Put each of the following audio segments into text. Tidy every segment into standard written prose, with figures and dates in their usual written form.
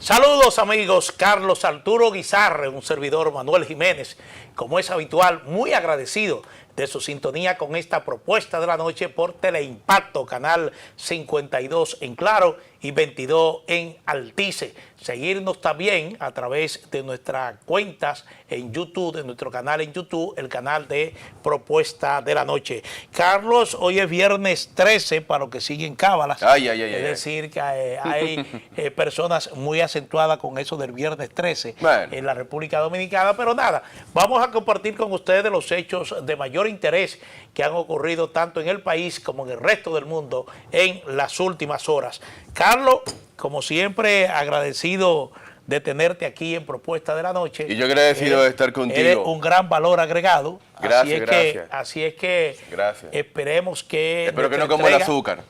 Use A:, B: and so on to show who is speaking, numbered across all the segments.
A: Saludos amigos, Carlos Arturo Guizarre, un servidor Manuel Jiménez, como es habitual, muy agradecido de su sintonía con esta propuesta de la noche por Teleimpacto, canal 52 en Claro y 22 en Altice. Seguirnos también a través de nuestras cuentas en YouTube, de nuestro canal en YouTube, el canal de Propuesta de la Noche. Carlos, hoy es viernes 13 para los que siguen cábalas. Es decir, que hay personas muy acentuadas con eso del viernes 13 en la República Dominicana, pero nada, vamos a compartir con ustedes los hechos de mayor interés que han ocurrido tanto en el país como en el resto del mundo en las últimas horas. Carlos, como siempre, agradecido de tenerte aquí en Propuesta de la Noche.
B: Y yo agradecido de estar contigo.
A: Eres un gran valor agregado.
B: Gracias,
A: así es que esperemos que...
B: Espero que no como el azúcar.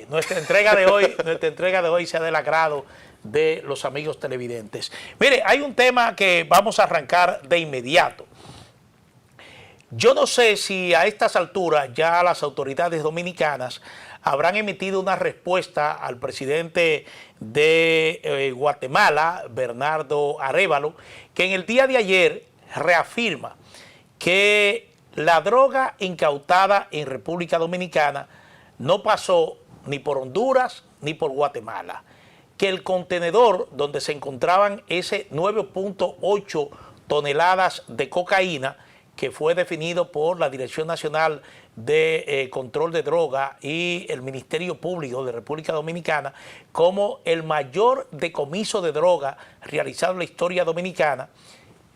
A: Nuestra entrega de hoy sea del agrado de los amigos televidentes. Mire, hay un tema que vamos a arrancar de inmediato. Yo no sé si a estas alturas ya las autoridades dominicanas habrán emitido una respuesta al presidente de Guatemala, Bernardo Arévalo, que en el día de ayer reafirma que la droga incautada en República Dominicana no pasó ni por Honduras ni por Guatemala, que el contenedor donde se encontraban ese 9.8 toneladas de cocaína, que fue definido por la Dirección Nacional de Control de Droga y el Ministerio Público de República Dominicana como el mayor decomiso de droga realizado en la historia dominicana.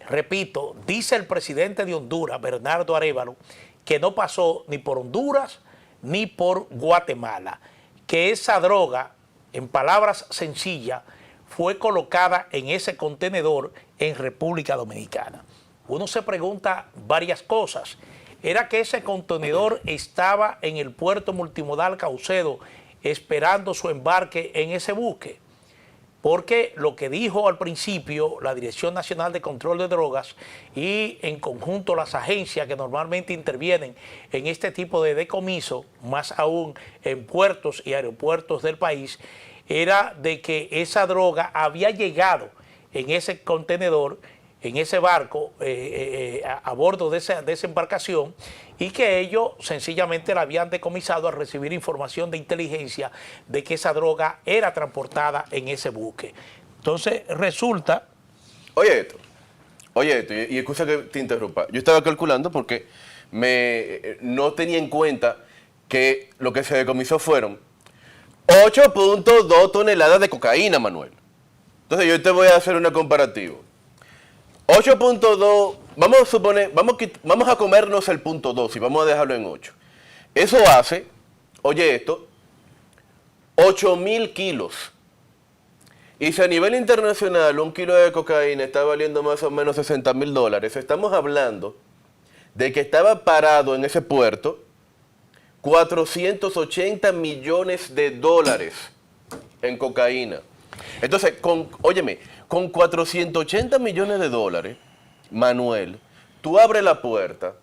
A: Repito, dice el presidente de Honduras, Bernardo Arévalo, que no pasó ni por Honduras ni por Guatemala, que esa droga, en palabras sencillas, fue colocada en ese contenedor en República Dominicana. Uno se pregunta varias cosas. ¿Era que ese contenedor estaba en el puerto multimodal Caucedo esperando su embarque en ese buque? Porque lo que dijo al principio la Dirección Nacional de Control de Drogas y en conjunto las agencias que normalmente intervienen en este tipo de decomiso, más aún en puertos y aeropuertos del país, era de que esa droga había llegado en ese contenedor, en ese barco, a bordo de esa embarcación, y que ellos sencillamente la habían decomisado al recibir información de inteligencia de que esa droga era transportada en ese buque. Entonces resulta...
B: Oye esto, y excusa que te interrumpa. Yo estaba calculando porque no tenía en cuenta que lo que se decomisó fueron 8.2 toneladas de cocaína, Manuel. Entonces yo te voy a hacer una comparativa. 8.2, vamos a suponer, vamos a comernos el punto 2 y vamos a dejarlo en 8. Eso hace, oye esto, 8.000 kilos. Y si a nivel internacional un kilo de cocaína está valiendo más o menos $60,000, estamos hablando de que estaba parado en ese puerto 480 millones de dólares en cocaína. Entonces, con 480 millones de dólares, Manuel, tú abres la puerta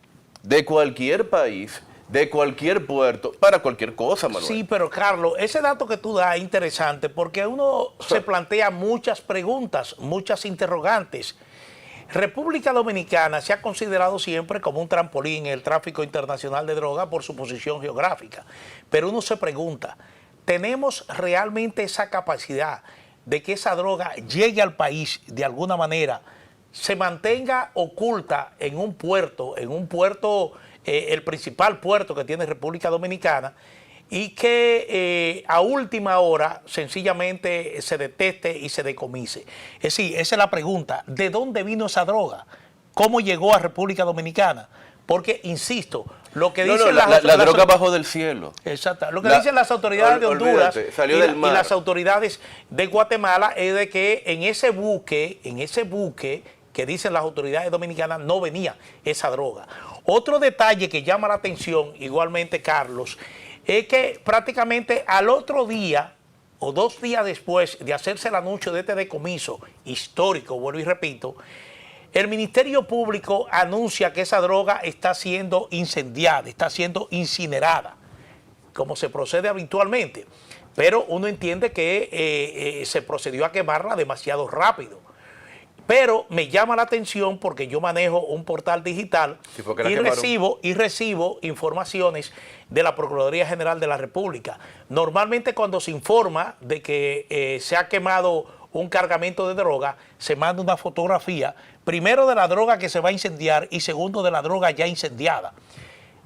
B: de cualquier país, de cualquier puerto, para cualquier cosa, Manuel.
A: Sí, pero Carlos, ese dato que tú das es interesante porque uno se plantea muchas preguntas, muchas interrogantes. República Dominicana se ha considerado siempre como un trampolín en el tráfico internacional de droga por su posición geográfica, pero uno se pregunta, ¿tenemos realmente esa capacidad de que esa droga llegue al país de alguna manera, se mantenga oculta en un puerto, el principal puerto que tiene República Dominicana, y que a última hora sencillamente se detecte y se decomise? Es decir, esa es la pregunta, ¿de dónde vino esa droga? ¿Cómo llegó a República Dominicana? Porque, insisto, lo que dicen
B: la droga bajó del cielo.
A: Exacto. Lo que dicen las autoridades de Honduras
B: y
A: las autoridades de Guatemala es de que en ese buque que dicen las autoridades dominicanas no venía esa droga. Otro detalle que llama la atención, igualmente, Carlos, es que prácticamente al otro día o 2 días después de hacerse el anuncio de este decomiso histórico, vuelvo y repito, el Ministerio Público anuncia que esa droga está siendo incendiada, está siendo incinerada, como se procede habitualmente. pero uno entiende que se procedió a quemarla demasiado rápido. Pero me llama la atención porque yo manejo un portal digital y recibo informaciones de la Procuraduría General de la República. Normalmente cuando se informa de que se ha quemado un cargamento de droga, se manda una fotografía, primero de la droga que se va a incendiar y segundo de la droga ya incendiada.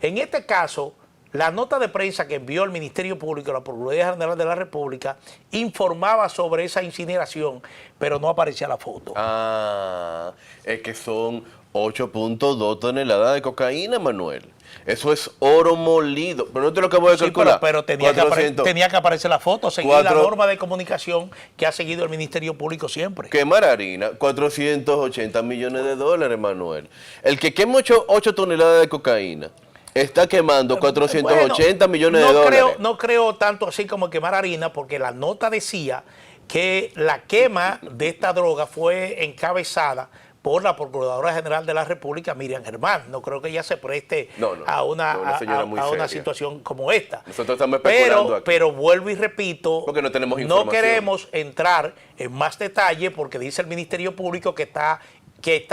A: En este caso, la nota de prensa que envió el Ministerio Público a la Procuraduría General de la República informaba sobre esa incineración, pero no aparecía la foto.
B: Ah, es que son 8.2 toneladas de cocaína, Manuel. Eso es oro molido. Pero no te lo acabo de calcular.
A: Sí, pero tenía que aparecer la foto, seguir la norma de comunicación que ha seguido el Ministerio Público siempre.
B: Quemar harina, 480 millones de dólares, Manuel. El que quema 8 toneladas de cocaína está quemando 480 millones de dólares.
A: No creo tanto así como quemar harina, porque la nota decía que la quema de esta droga fue encabezada por la Procuradora General de la República, Miriam Germán. No creo que ella se preste a una situación como esta.
B: Nosotros estamos especulando aquí.
A: Pero vuelvo y repito,
B: porque no tenemos información.
A: No queremos entrar en más detalle porque dice el Ministerio Público que está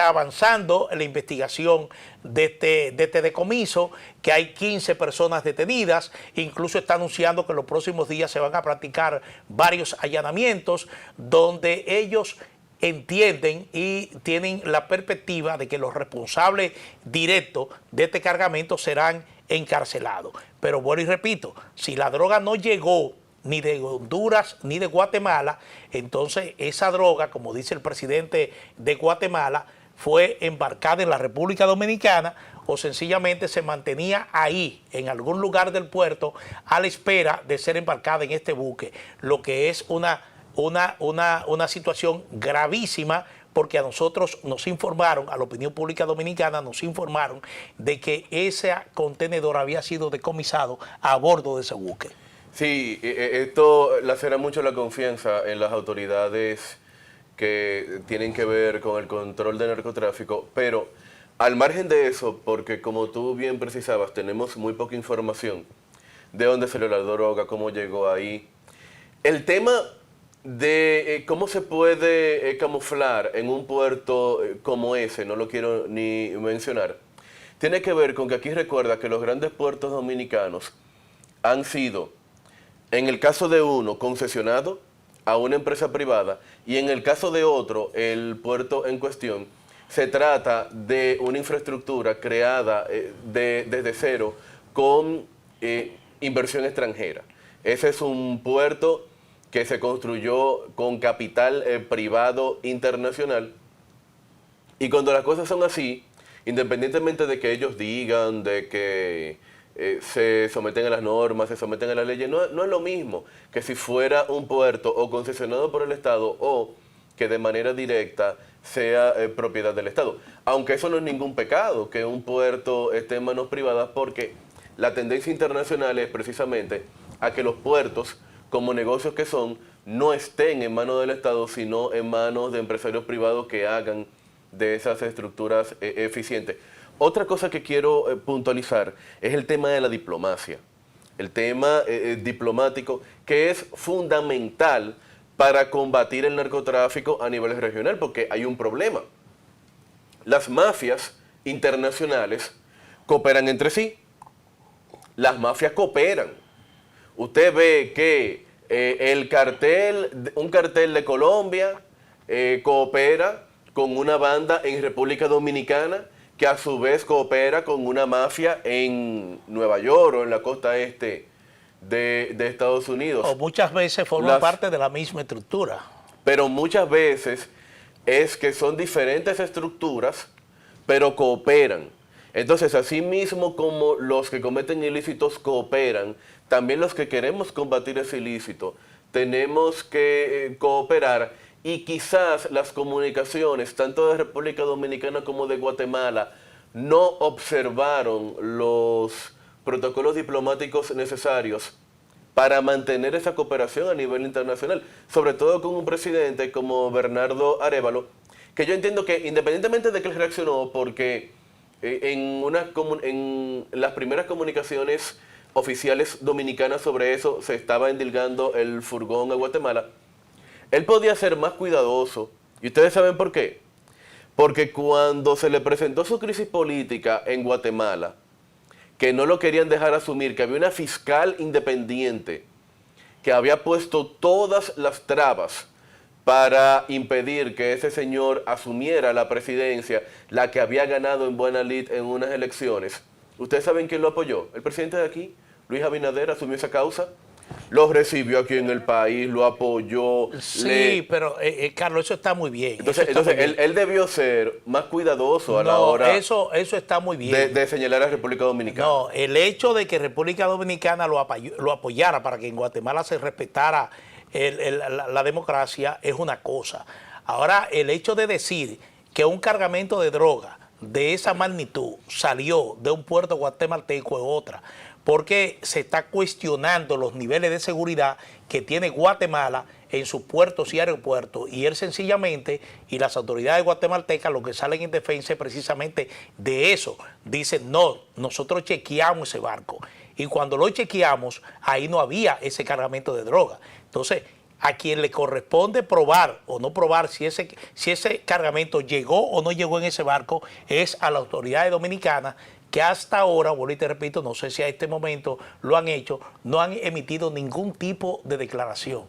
A: avanzando en la investigación de este decomiso, que hay 15 personas detenidas, incluso está anunciando que en los próximos días se van a practicar varios allanamientos donde ellos entienden y tienen la perspectiva de que los responsables directos de este cargamento serán encarcelados. Pero vuelvo y repito, si la droga no llegó ni de Honduras ni de Guatemala, entonces esa droga, como dice el presidente de Guatemala, fue embarcada en la República Dominicana o sencillamente se mantenía ahí, en algún lugar del puerto, a la espera de ser embarcada en este buque, lo que es una situación gravísima, porque a nosotros nos informaron, a la opinión pública dominicana nos informaron de que ese contenedor había sido decomisado a bordo de ese buque.
B: Sí, esto lacera mucho la confianza en las autoridades que tienen que ver con el control del narcotráfico, pero al margen de eso, porque como tú bien precisabas, tenemos muy poca información de dónde salió la droga, cómo llegó ahí. El tema de cómo se puede camuflar en un puerto como ese, no lo quiero ni mencionar, tiene que ver con que aquí recuerda que los grandes puertos dominicanos han sido, en el caso de uno, concesionado a una empresa privada, y en el caso de otro, el puerto en cuestión, se trata de una infraestructura creada desde cero con inversión extranjera. Ese es un puerto que se construyó con capital privado internacional, y cuando las cosas son así, independientemente de que ellos digan, de que se someten a las normas, se someten a las leyes, no es lo mismo que si fuera un puerto o concesionado por el Estado o que de manera directa sea propiedad del Estado. Aunque eso no es ningún pecado, que un puerto esté en manos privadas, porque la tendencia internacional es precisamente a que los puertos, como negocios que son, no estén en manos del Estado, sino en manos de empresarios privados que hagan de esas estructuras eficientes. Otra cosa que quiero puntualizar es el tema de la diplomacia, el tema diplomático, que es fundamental para combatir el narcotráfico a nivel regional, porque hay un problema. Las mafias internacionales cooperan entre sí, las mafias cooperan. Usted ve que un cartel de Colombia coopera con una banda en República Dominicana, que a su vez coopera con una mafia en Nueva York o en la costa este de Estados Unidos.
A: O muchas veces forman parte de la misma estructura.
B: Pero muchas veces es que son diferentes estructuras, pero cooperan. Entonces, así mismo como los que cometen ilícitos cooperan, también los que queremos combatir ese ilícito, tenemos que cooperar. Y quizás las comunicaciones, tanto de República Dominicana como de Guatemala, no observaron los protocolos diplomáticos necesarios para mantener esa cooperación a nivel internacional, sobre todo con un presidente como Bernardo Arévalo, que yo entiendo que independientemente de que él reaccionó, porque en las primeras comunicaciones oficiales dominicanas sobre eso, se estaba endilgando el furgón a Guatemala, él podía ser más cuidadoso. ¿Y ustedes saben por qué? Porque cuando se le presentó su crisis política en Guatemala, que no lo querían dejar asumir, que había una fiscal independiente que había puesto todas las trabas para impedir que ese señor asumiera la presidencia, la que había ganado en buena lid en unas elecciones. ¿Ustedes saben quién lo apoyó? El presidente de aquí, Luis Abinader, asumió esa causa. Lo recibió aquí en el país, lo apoyó.
A: Sí, pero Carlos, eso está muy bien.
B: Entonces, él debió ser más cuidadoso a la hora
A: eso está muy bien.
B: De señalar a República Dominicana.
A: No, el hecho de que República Dominicana lo apoyara para que en Guatemala se respetara la democracia es una cosa. Ahora, el hecho de decir que un cargamento de droga de esa magnitud salió de un puerto guatemalteco es otra, porque se está cuestionando los niveles de seguridad que tiene Guatemala en sus puertos y aeropuertos, y él sencillamente, y las autoridades guatemaltecas, lo que salen en defensa es precisamente de eso. Dicen, no, nosotros chequeamos ese barco, y cuando lo chequeamos, ahí no había ese cargamento de droga. Entonces, a quien le corresponde probar o no probar si ese cargamento llegó o no llegó en ese barco es a las autoridades dominicanas, que hasta ahora, vuelvo y te repito, no sé si a este momento lo han hecho, no han emitido ningún tipo de declaración.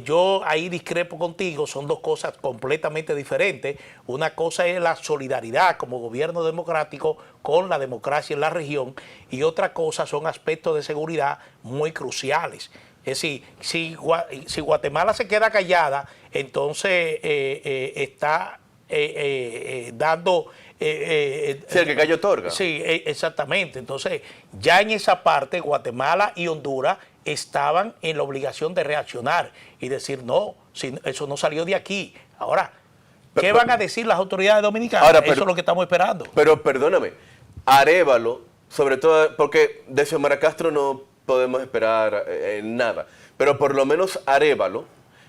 A: Yo ahí discrepo contigo, son dos cosas completamente diferentes. Una cosa es la solidaridad como gobierno democrático con la democracia en la región, y otra cosa son aspectos de seguridad muy cruciales. Es decir, si Guatemala se queda callada, entonces está dando...
B: sí, el que cayó otorga.
A: Sí, exactamente. Entonces, ya en esa parte, Guatemala y Honduras estaban en la obligación de reaccionar y decir, no, si eso no salió de aquí. Ahora, ¿qué van a decir las autoridades dominicanas? Ahora, eso es lo que estamos esperando.
B: Pero perdóname, Arévalo, sobre todo, porque de Xiomara Castro no podemos esperar nada, pero por lo menos Arévalo,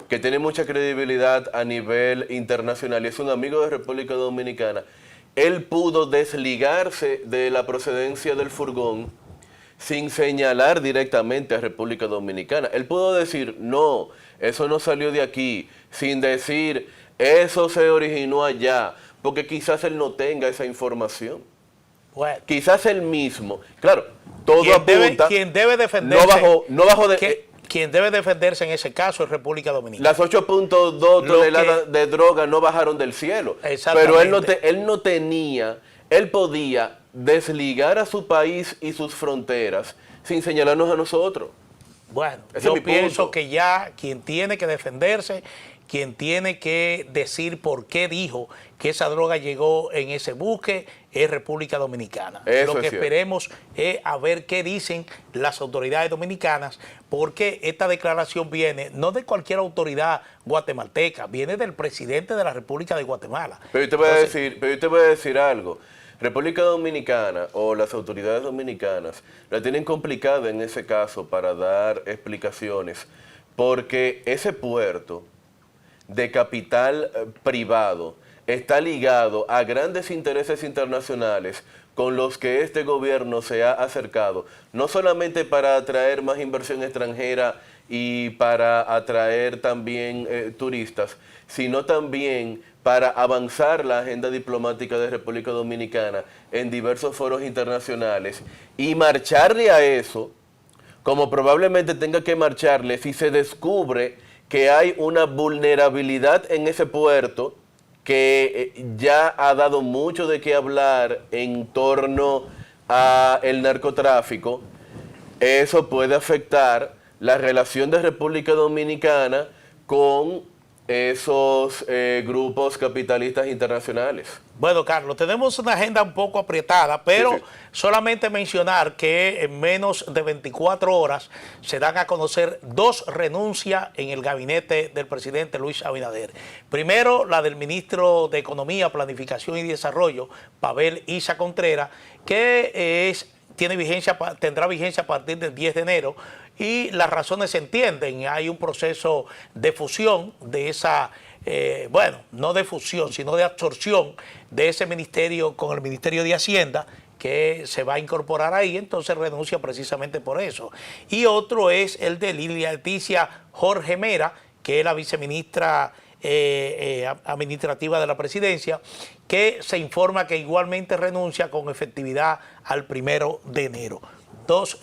B: que tiene mucha credibilidad a nivel internacional y es un amigo de República Dominicana, él pudo desligarse de la procedencia del furgón sin señalar directamente a República Dominicana. Él pudo decir, no, eso no salió de aquí, sin decir, eso se originó allá, porque quizás él no tenga esa información.
A: Bueno,
B: quizás él mismo, claro, todo apunta...
A: Quien debe defenderse...
B: No bajo de...
A: Quien debe defenderse en ese caso es República Dominicana.
B: Las 8.2 toneladas de droga no bajaron del cielo. Pero él no tenía, él podía desligar a su país y sus fronteras sin señalarnos a nosotros.
A: Bueno, yo pienso que ya quien tiene que defenderse, quien tiene que decir por qué dijo que esa droga llegó en ese buque es República Dominicana. Lo que esperemos es a ver qué dicen las autoridades dominicanas, porque esta declaración viene no de cualquier autoridad guatemalteca, viene del presidente de la República de Guatemala.
B: Pero yo te voy a decir algo. República Dominicana o las autoridades dominicanas la tienen complicada en ese caso para dar explicaciones, porque ese puerto de capital privado está ligado a grandes intereses internacionales con los que este gobierno se ha acercado, no solamente para atraer más inversión extranjera y para atraer también turistas, sino también para avanzar la agenda diplomática de República Dominicana en diversos foros internacionales y marcharle a eso, como probablemente tenga que marcharle si se descubre que hay una vulnerabilidad en ese puerto que ya ha dado mucho de qué hablar en torno al narcotráfico. Eso puede afectar la relación de República Dominicana con esos grupos capitalistas internacionales.
A: Bueno, Carlos, tenemos una agenda un poco aprietada, pero solamente mencionar que en menos de 24 horas se dan a conocer 2 renuncias en el gabinete del presidente Luis Abinader. Primero, la del ministro de Economía, Planificación y Desarrollo, Pavel Issa Contreras, que tendrá vigencia a partir del 10 de enero, y las razones se entienden. Hay un proceso de fusión de esa, bueno, no de fusión, sino de absorción de ese ministerio con el Ministerio de Hacienda, que se va a incorporar ahí, entonces renuncia precisamente por eso. Y otro es el de Lilia Leticia Jorge Mera, que es la viceministra administrativa de la presidencia, que se informa que igualmente renuncia con efectividad al 1 de enero.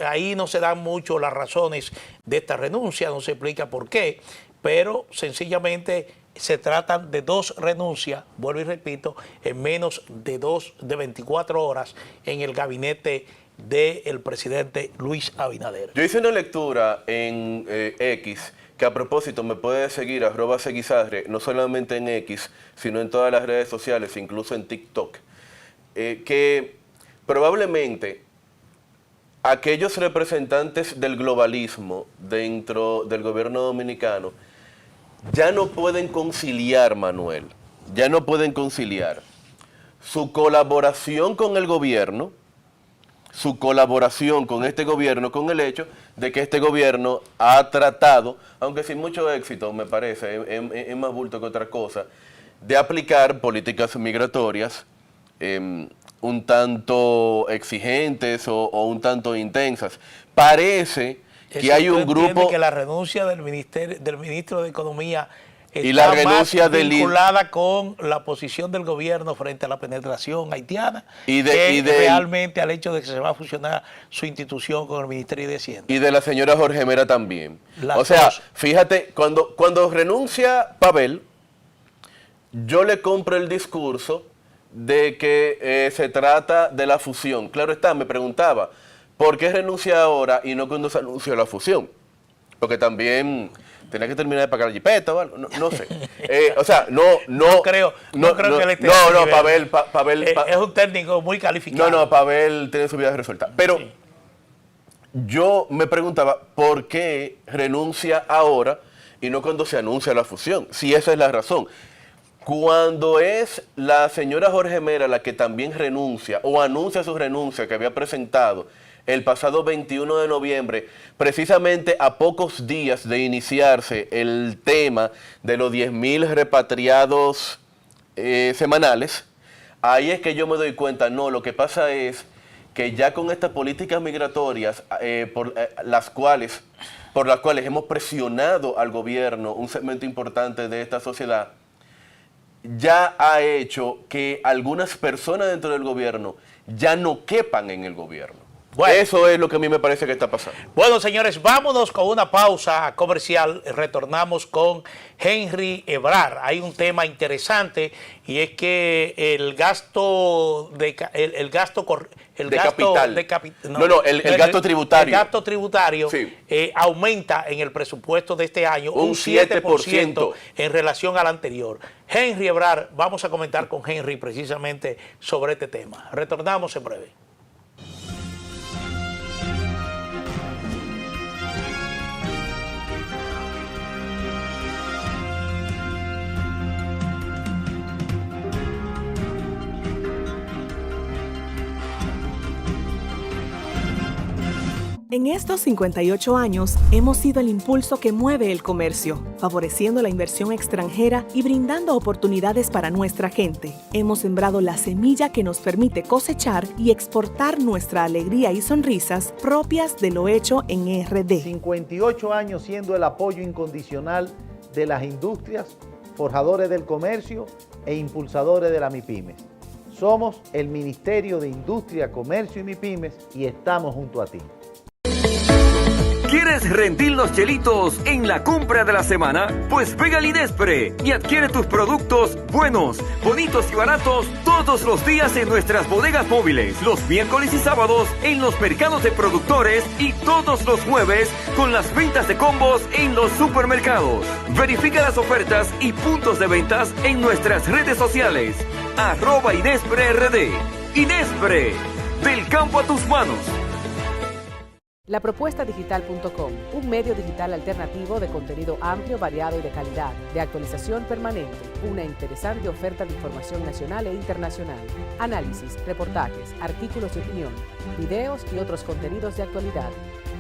A: Ahí no se dan mucho las razones de esta renuncia, no se explica por qué, pero sencillamente se tratan de 2 renuncias, vuelvo y repito, en menos de 24 horas en el gabinete del presidente Luis Abinader.
B: Yo hice una lectura en X, que a propósito me puede seguir @seguizarre, no solamente en X, sino en todas las redes sociales, incluso en TikTok, que probablemente aquellos representantes del globalismo dentro del gobierno dominicano ya no pueden conciliar, Manuel, ya no pueden conciliar su colaboración con el gobierno, su colaboración con este gobierno, con el hecho de que este gobierno ha tratado, aunque sin mucho éxito, me parece, es más bulto que otra cosa, de aplicar políticas migratorias un tanto exigentes o un tanto intensas. Parece que hay un grupo...
A: que la renuncia del ministro de Economía está
B: y la renuncia
A: más vinculada con la posición del gobierno frente a la penetración haitiana y realmente al hecho de que se va a fusionar su institución con el Ministerio de Hacienda.
B: Y de la señora Jorge Mera también.
A: Las
B: o sea,
A: dos.
B: Fíjate, cuando renuncia Pavel, yo le compro el discurso de que se trata de la fusión. Claro está, me preguntaba, ¿por qué renuncia ahora y no cuando se anunció la fusión? Porque también tenía que terminar de pagar la jipeta o algo, no sé. O sea, no creo que él esté Pavel
A: es un técnico muy calificado.
B: No, Pavel tiene su vida resuelta. Pero sí, yo me preguntaba, ¿por qué renuncia ahora y no cuando se anuncia la fusión? Si esa es la razón. Cuando es la señora Jorge Mera la que también renuncia o anuncia su renuncia que había presentado el pasado 21 de noviembre, precisamente a pocos días de iniciarse el tema de los 10.000 repatriados semanales, ahí es que yo me doy cuenta, no, lo que pasa es que ya con estas políticas migratorias por las cuales hemos presionado al gobierno, un segmento importante de esta sociedad, ya ha hecho que algunas personas dentro del gobierno ya no quepan en el gobierno. Bueno, eso es lo que a mí me parece que está pasando.
A: Bueno, señores, vámonos con una pausa comercial. Retornamos con Henry Ebrard. Hay un tema interesante y es que el gasto tributario
B: sí,
A: aumenta en el presupuesto de este año un 7% en relación al anterior. Henry Ebrard, vamos a comentar con Henry precisamente sobre este tema. Retornamos en breve.
C: En estos 58 años hemos sido el impulso que mueve el comercio, favoreciendo la inversión extranjera y brindando oportunidades para nuestra gente. Hemos sembrado la semilla que nos permite cosechar y exportar nuestra alegría y sonrisas propias de lo hecho en RD.
D: 58 años siendo el apoyo incondicional de las industrias, forjadores del comercio e impulsadores de la MIPYMES. Somos el Ministerio de Industria, Comercio y MIPYMES y estamos junto a ti.
E: ¿Quieres rendir los chelitos en la compra de la semana? Pues pega al Inespre y adquiere tus productos buenos, bonitos y baratos todos los días en nuestras bodegas móviles, los miércoles y sábados en los mercados de productores y todos los jueves con las ventas de combos en los supermercados. Verifica las ofertas y puntos de ventas en nuestras redes sociales. @InespreRD. Inespre, del campo a tus manos.
F: Lapropuestadigital.com, un medio digital alternativo de contenido amplio, variado y de calidad, de actualización permanente, una interesante oferta de información nacional e internacional, análisis, reportajes, artículos de opinión, videos y otros contenidos de actualidad.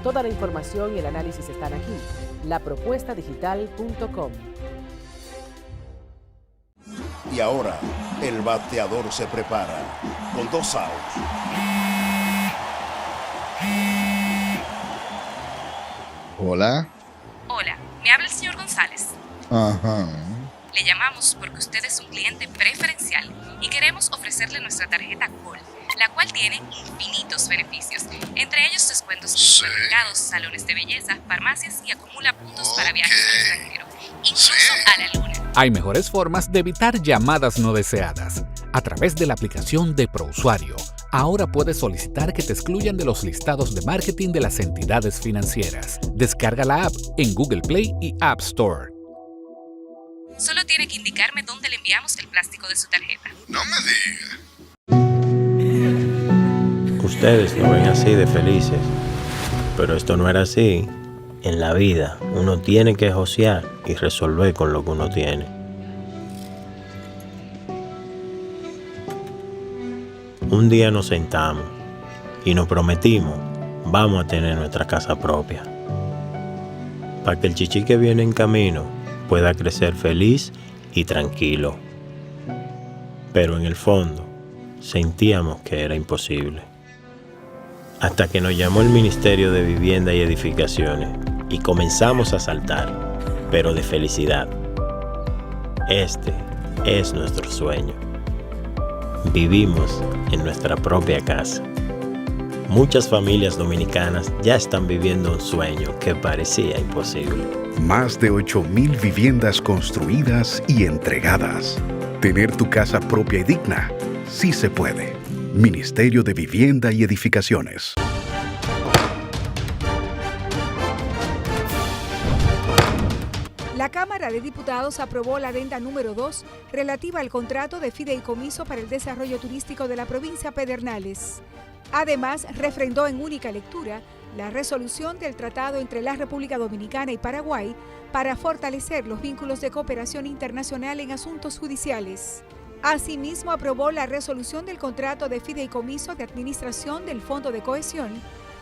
F: Toda la información y el análisis están aquí. Lapropuestadigital.com.
G: Y ahora, el bateador se prepara con 2 outs. Hola.
H: Hola, me habla el señor González.
G: Ajá.
H: Le llamamos porque usted es un cliente preferencial y queremos ofrecerle nuestra tarjeta Gold, la cual tiene infinitos beneficios, entre ellos descuentos en supermercados, salones de belleza, farmacias y acumula puntos para viajes al extranjero, incluso a la luna.
I: Hay mejores formas de evitar llamadas no deseadas. A través de la aplicación de ProUsuario, ahora puedes solicitar que te excluyan de los listados de marketing de las entidades financieras. Descarga la app en Google Play y App Store.
H: Solo tiene que indicarme dónde le enviamos el plástico de su tarjeta.
G: No me diga.
J: Ustedes lo ven así de felices, pero esto no era así. En la vida uno tiene que josear y resolver con lo que uno tiene. Un día nos sentamos y nos prometimos, vamos a tener nuestra casa propia, para que el chichi que viene en camino pueda crecer feliz y tranquilo. Pero en el fondo sentíamos que era imposible. Hasta que nos llamó el Ministerio de Vivienda y Edificaciones y comenzamos a saltar, pero de felicidad. Este es nuestro sueño. Vivimos en nuestra propia casa. Muchas familias dominicanas ya están viviendo un sueño que parecía imposible.
K: Más de 8,000 viviendas construidas y entregadas. Tener tu casa propia y digna, sí se puede. Ministerio de Vivienda y Edificaciones.
L: La Cámara de Diputados aprobó la adenda número 2 relativa al contrato de fideicomiso para el desarrollo turístico de la provincia Pedernales. Además, refrendó en única lectura la resolución del tratado entre la República Dominicana y Paraguay para fortalecer los vínculos de cooperación internacional en asuntos judiciales. Asimismo, aprobó la resolución del contrato de fideicomiso de administración del Fondo de Cohesión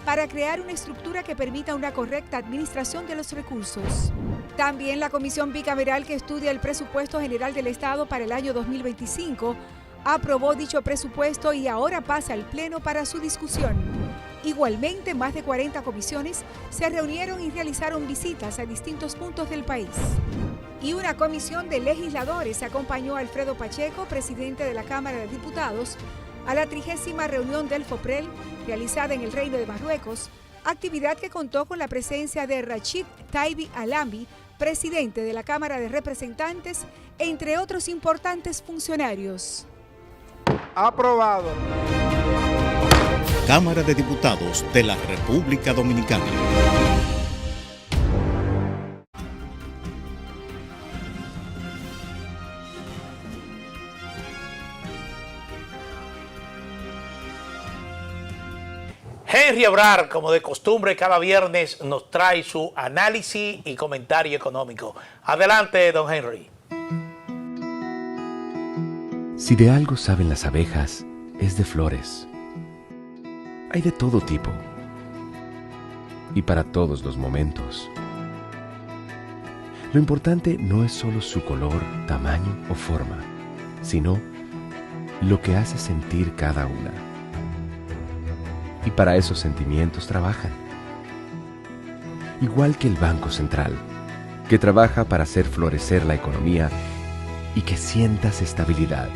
L: para crear una estructura que permita una correcta administración de los recursos. También la Comisión Bicameral que estudia el presupuesto general del Estado para el año 2025 aprobó dicho presupuesto y ahora pasa al Pleno para su discusión. Igualmente, más de 40 comisiones se reunieron y realizaron visitas a distintos puntos del país. Y una comisión de legisladores acompañó a Alfredo Pacheco, presidente de la Cámara de Diputados, a la 30ª reunión del FOPREL, realizada en el Reino de Marruecos, actividad que contó con la presencia de Rachid Taibi Alami, presidente de la Cámara de Representantes, entre otros importantes funcionarios.
M: Aprobado.
K: Cámara de Diputados de la República Dominicana.
A: Henry Ebrar, como de costumbre, cada viernes nos trae su análisis y comentario económico. Adelante, don Henry.
N: Si de algo saben las abejas, es de flores. Hay de todo tipo y para todos los momentos. Lo importante no es solo su color, tamaño o forma, sino lo que hace sentir cada una. Y para esos sentimientos trabajan. Igual que el Banco Central, que trabaja para hacer florecer la economía y que sientas estabilidad.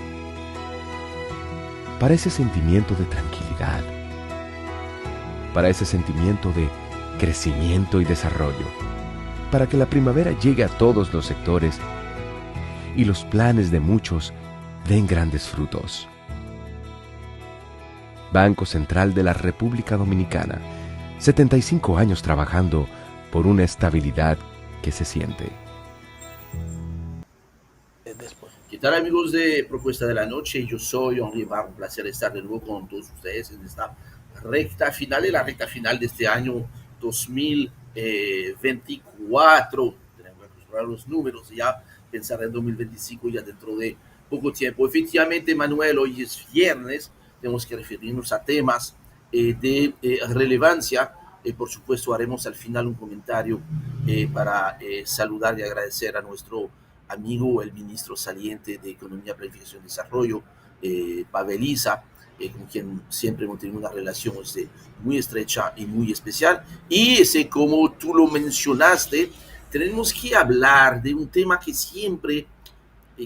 N: Para ese sentimiento de tranquilidad. Para ese sentimiento de crecimiento y desarrollo. Para que la primavera llegue a todos los sectores y los planes de muchos den grandes frutos. Banco Central de la República Dominicana, 75 años trabajando por una estabilidad que se siente.
O: ¿Qué tal, amigos de Propuesta de la Noche? Yo soy Henry Ebrar, un placer estar de nuevo con todos ustedes en esta recta final, la recta final de este año 2024. Tenemos que acostumbrar los números y ya pensar en 2025 ya dentro de poco tiempo. Efectivamente, Manuel, hoy es viernes. Tenemos que referirnos a temas de relevancia. Por supuesto, haremos al final un comentario para saludar y agradecer a nuestro amigo, el ministro saliente de Economía, Planificación y Desarrollo, Pavel Issa, con quien siempre hemos tenido una relación muy estrecha y muy especial. Y como tú lo mencionaste, tenemos que hablar de un tema que siempre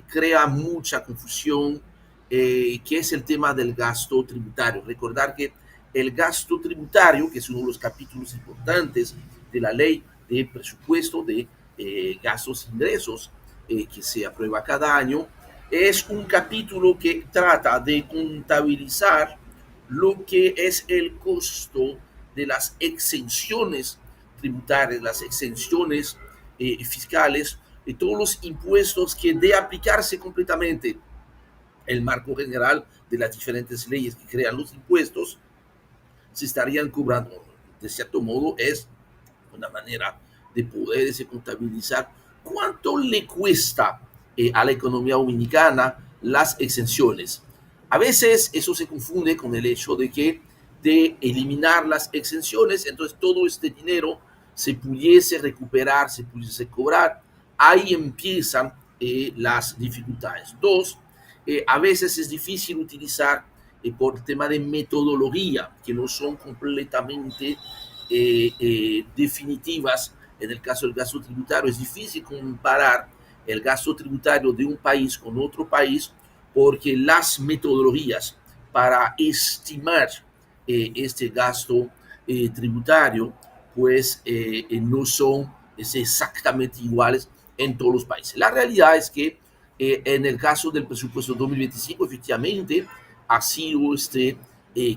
O: crea mucha confusión, que es el tema del gasto tributario. Recordar que el gasto tributario, que es uno de los capítulos importantes de la ley de presupuesto de gastos e ingresos que se aprueba cada año, es un capítulo que trata de contabilizar lo que es el costo de las exenciones tributarias, las exenciones fiscales, de todos los impuestos que, de aplicarse completamente el marco general de las diferentes leyes que crean los impuestos, se estarían cobrando. De cierto modo, es una manera de poder contabilizar cuánto le cuesta a la economía dominicana las exenciones. A veces eso se confunde con el hecho de que de eliminar las exenciones, entonces todo este dinero se pudiese recuperar, se pudiese cobrar. Ahí empiezan las dificultades. Dos, a veces es difícil utilizar por tema de metodología, que no son completamente definitivas. En el caso del gasto tributario es difícil comparar el gasto tributario de un país con otro país, porque las metodologías para estimar este gasto tributario pues no son exactamente iguales en todos los países. La realidad es que en el caso del presupuesto 2025 efectivamente ha sido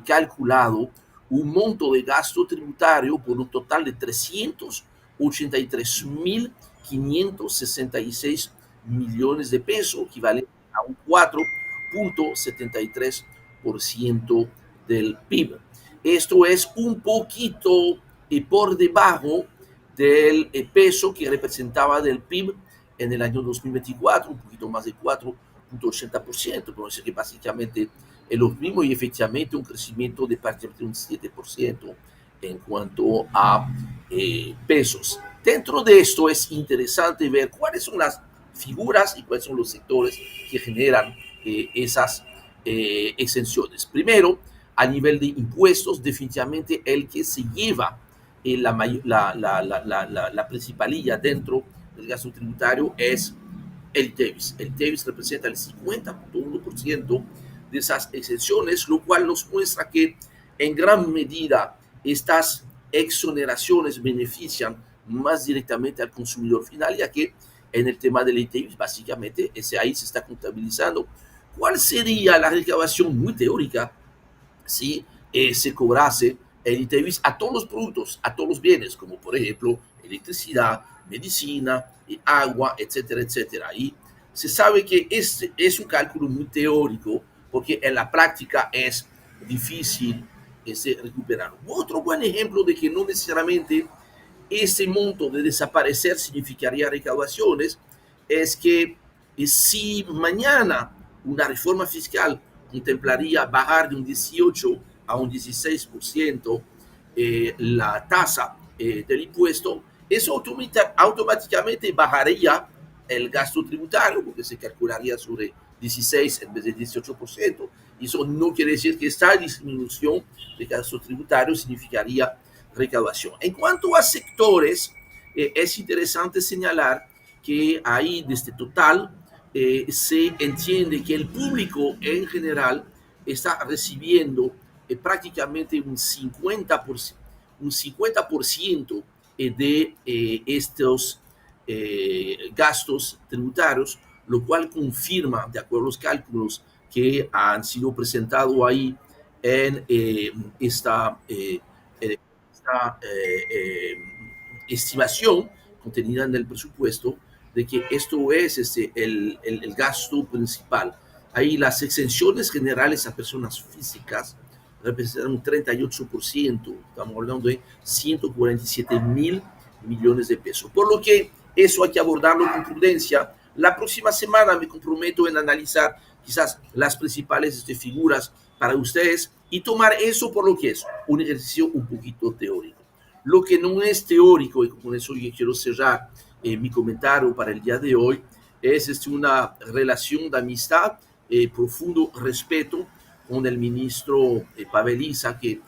O: calculado un monto de gasto tributario por un total de 383.566 millones de pesos, equivalente a un 4.73% del PIB. Esto es un poquito por debajo del peso que representaba del PIB en el año 2024, un poquito más de 4.80%, pero es que básicamente es lo mismo y efectivamente un crecimiento de prácticamente un 7% en cuanto a pesos. Dentro de esto es interesante ver cuáles son las figuras y cuáles son los sectores que generan esas exenciones. Primero, a nivel de impuestos, definitivamente el que se lleva la principalía dentro del gasto tributario es el ITEVIS. El ITEVIS representa el 50.1% de esas exenciones, lo cual nos muestra que en gran medida estas exoneraciones benefician más directamente al consumidor final, ya que en el tema del ITEVIS básicamente ahí se está contabilizando cuál sería la recaudación muy teórica si se cobrase el ITEVIS a todos los productos, a todos los bienes, como por ejemplo electricidad, medicina, agua, etcétera, etcétera. Y se sabe que este es un cálculo muy teórico porque en la práctica es difícil recuperarlo. Otro buen ejemplo de que no necesariamente ese monto de desaparecer significaría recaudaciones es que si mañana una reforma fiscal contemplaría bajar de un 18 a un 16% la tasa del impuesto, eso automáticamente bajaría el gasto tributario porque se calcularía sobre 16 en vez de 18%. Y eso no quiere decir que esta disminución de gasto tributario significaría recaudación. En cuanto a sectores, es interesante señalar que ahí de este total se entiende que el público en general está recibiendo prácticamente un 50% de estos gastos tributarios, lo cual confirma, de acuerdo a los cálculos que han sido presentados ahí en esta estimación contenida en el presupuesto, de que esto es el gasto principal. Ahí las exenciones generales a personas físicas representan un 38%, estamos hablando de 147.000 millones de pesos. Por lo que eso hay que abordarlo con prudencia. La próxima semana me comprometo en analizar quizás las principales figuras para ustedes y tomar eso por lo que es, un ejercicio un poquito teórico. Lo que no es teórico, y con eso yo quiero cerrar mi comentario para el día de hoy, es una relación de amistad, profundo respeto con el ministro Paveliza, que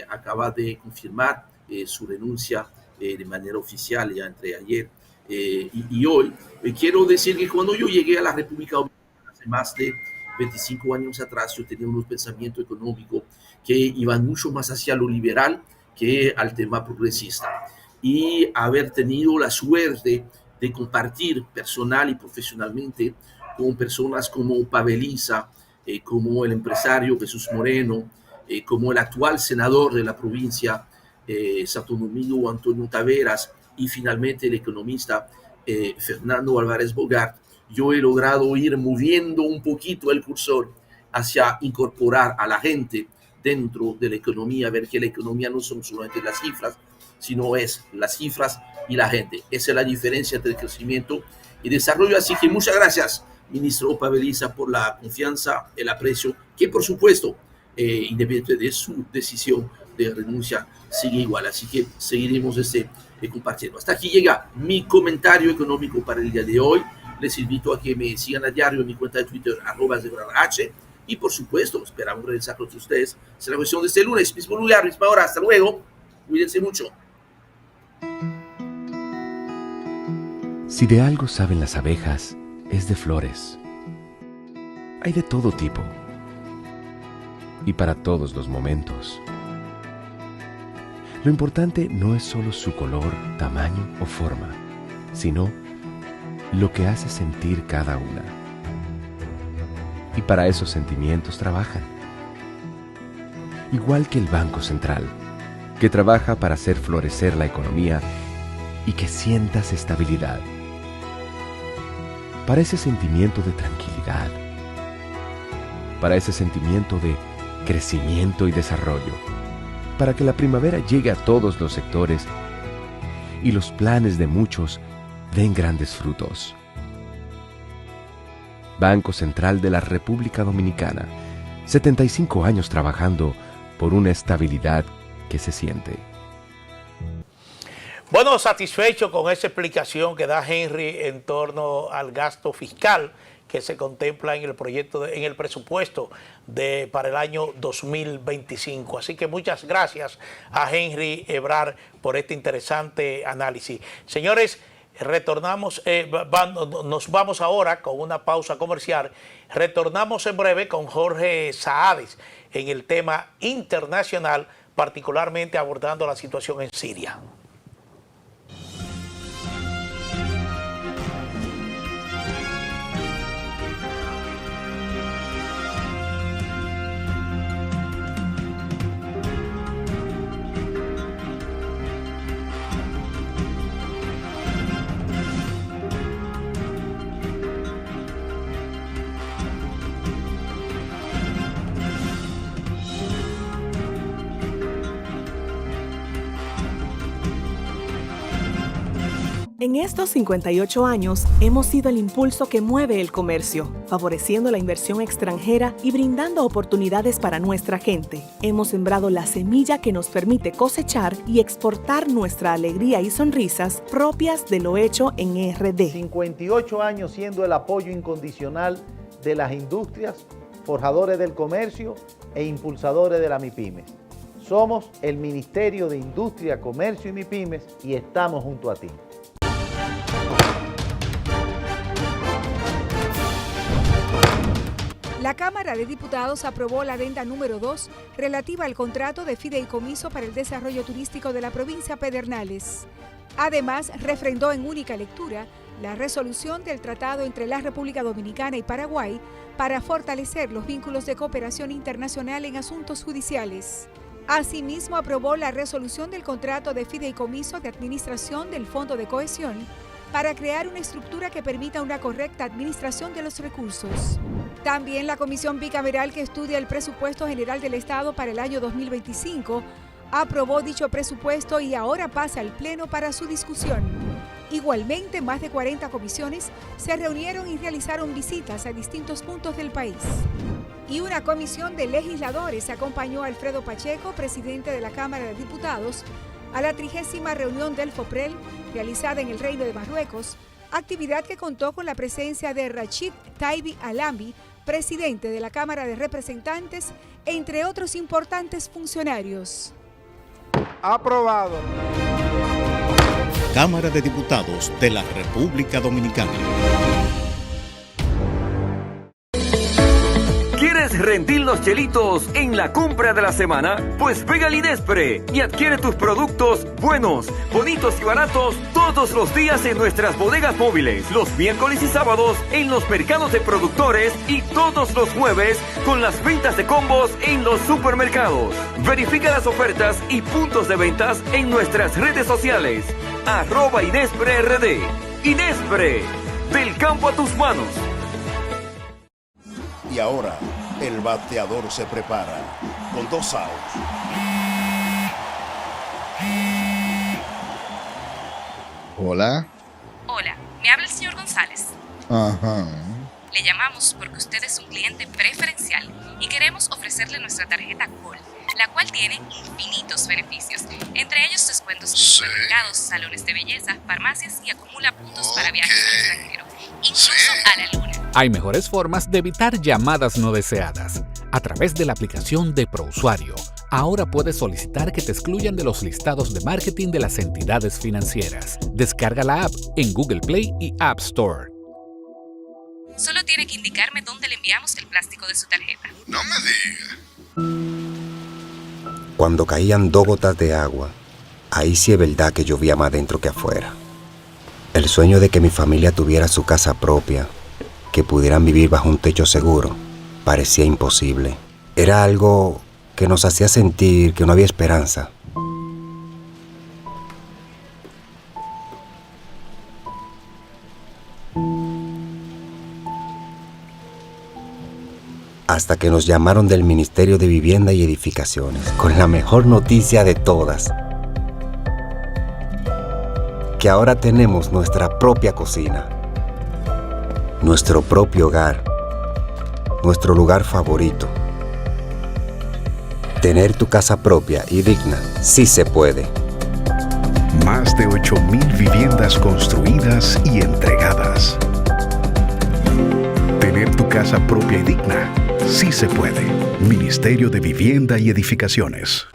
O: acaba de confirmar su renuncia de manera oficial ya entre ayer y hoy. Quiero decir que cuando yo llegué a la República Dominicana hace más de 25 años atrás, yo tenía unos pensamientos económicos que iban mucho más hacia lo liberal que al tema progresista. Y haber tenido la suerte de compartir personal y profesionalmente con personas como Paveliza, como el empresario Jesús Moreno, como el actual senador de la provincia, Santo Domingo Antonio Taveras, y finalmente el economista Fernando Álvarez Bogart, yo he logrado ir moviendo un poquito el cursor hacia incorporar a la gente dentro de la economía, ver que la economía no son solamente las cifras, sino es las cifras y la gente. Esa es la diferencia entre crecimiento y desarrollo. Así que muchas gracias, ministro Paveliza, por la confianza, el aprecio, que por supuesto, independiente de su decisión de renuncia, sigue igual. Así que seguiremos compartiendo. Hasta aquí llega mi comentario económico para el día de hoy. Les invito a que me sigan a diario en mi cuenta de Twitter, @ZebraH. Y por supuesto, esperamos regresar con ustedes. Será cuestión de este lunes, mismo lugar, misma hora. Hasta luego. Cuídense mucho.
N: Si de algo saben las abejas, es de flores. Hay de todo tipo y para todos los momentos. Lo importante no es solo su color, tamaño o forma, sino lo que hace sentir cada una. Y para esos sentimientos trabajan. Igual que el Banco Central, que trabaja para hacer florecer la economía y que sientas estabilidad. Para ese sentimiento de tranquilidad. Para ese sentimiento de crecimiento y desarrollo. Para que la primavera llegue a todos los sectores y los planes de muchos den grandes frutos. Banco Central de la República Dominicana, 75 años trabajando por una estabilidad que se siente.
A: Bueno, satisfecho con esa explicación que da Henry en torno al gasto fiscal que se contempla en el proyecto, en el presupuesto para el año 2025. Así que muchas gracias a Henry Ebrard por este interesante análisis. Señores, retornamos, nos vamos ahora con una pausa comercial. Retornamos en breve con Jorge Saades en el tema internacional, particularmente abordando la situación en Siria.
C: En estos 58 años hemos sido el impulso que mueve el comercio, favoreciendo la inversión extranjera y brindando oportunidades para nuestra gente. Hemos sembrado la semilla que nos permite cosechar y exportar nuestra alegría y sonrisas propias de lo hecho en RD.
D: 58 años siendo el apoyo incondicional de las industrias, forjadores del comercio e impulsadores de la MIPYMES. Somos el Ministerio de Industria, Comercio y MIPYMES y estamos junto a ti.
L: La Cámara de Diputados aprobó la adenda número 2 relativa al contrato de fideicomiso para el desarrollo turístico de la provincia Pedernales. Además, refrendó en única lectura la resolución del tratado entre la República Dominicana y Paraguay para fortalecer los vínculos de cooperación internacional en asuntos judiciales. Asimismo, aprobó la resolución del contrato de fideicomiso de administración del Fondo de Cohesión para crear una estructura que permita una correcta administración de los recursos. También la Comisión Bicameral que estudia el Presupuesto General del Estado para el año 2025 aprobó dicho presupuesto y ahora pasa al Pleno para su discusión. Igualmente, más de 40 comisiones se reunieron y realizaron visitas a distintos puntos del país. Y una comisión de legisladores acompañó a Alfredo Pacheco, presidente de la Cámara de Diputados, a la 30ª reunión del FOPREL realizada en el Reino de Marruecos, actividad que contó con la presencia de Rachid Taibi Alambi, presidente de la Cámara de Representantes, entre otros importantes funcionarios.
M: Aprobado.
P: Cámara de Diputados de la República Dominicana.
E: ¿Quieres rendir los chelitos en la compra de la semana? Pues pega al Inespre y adquiere tus productos buenos, bonitos y baratos todos los días en nuestras bodegas móviles, los miércoles y sábados en los mercados de productores y todos los jueves con las ventas de combos en los supermercados. Verifica las ofertas y puntos de ventas en nuestras redes sociales. @InespreRD. Inespre, del campo a tus manos.
P: Y ahora, el bateador se prepara con 2 outs.
G: Hola.
H: Hola, me habla el señor González.
G: Ajá.
H: Le llamamos porque usted es un cliente preferencial y queremos ofrecerle nuestra tarjeta Gold, la cual tiene infinitos beneficios, entre ellos descuentos en supermercados, salones de belleza, farmacias y acumula puntos para viajes al extranjero, incluso a la luna.
I: Hay mejores formas de evitar llamadas no deseadas. A través de la aplicación de ProUsuario, ahora puedes solicitar que te excluyan de los listados de marketing de las entidades financieras. Descarga la app en Google Play y App Store.
H: Solo tiene que indicarme dónde le enviamos el plástico de su tarjeta.
G: No me diga.
Q: Cuando caían 2 gotas de agua, ahí sí es verdad que llovía más dentro que afuera. El sueño de que mi familia tuviera su casa propia, que pudieran vivir bajo un techo seguro, parecía imposible. Era algo que nos hacía sentir que no había esperanza. Hasta que nos llamaron del Ministerio de Vivienda y Edificaciones con la mejor noticia de todas: que ahora tenemos nuestra propia cocina, nuestro propio hogar, nuestro lugar favorito. Tener tu casa propia y digna sí se puede.
K: Más de 8,000 viviendas construidas y entregadas. Tener tu casa propia y digna sí se puede. Ministerio de Vivienda y Edificaciones.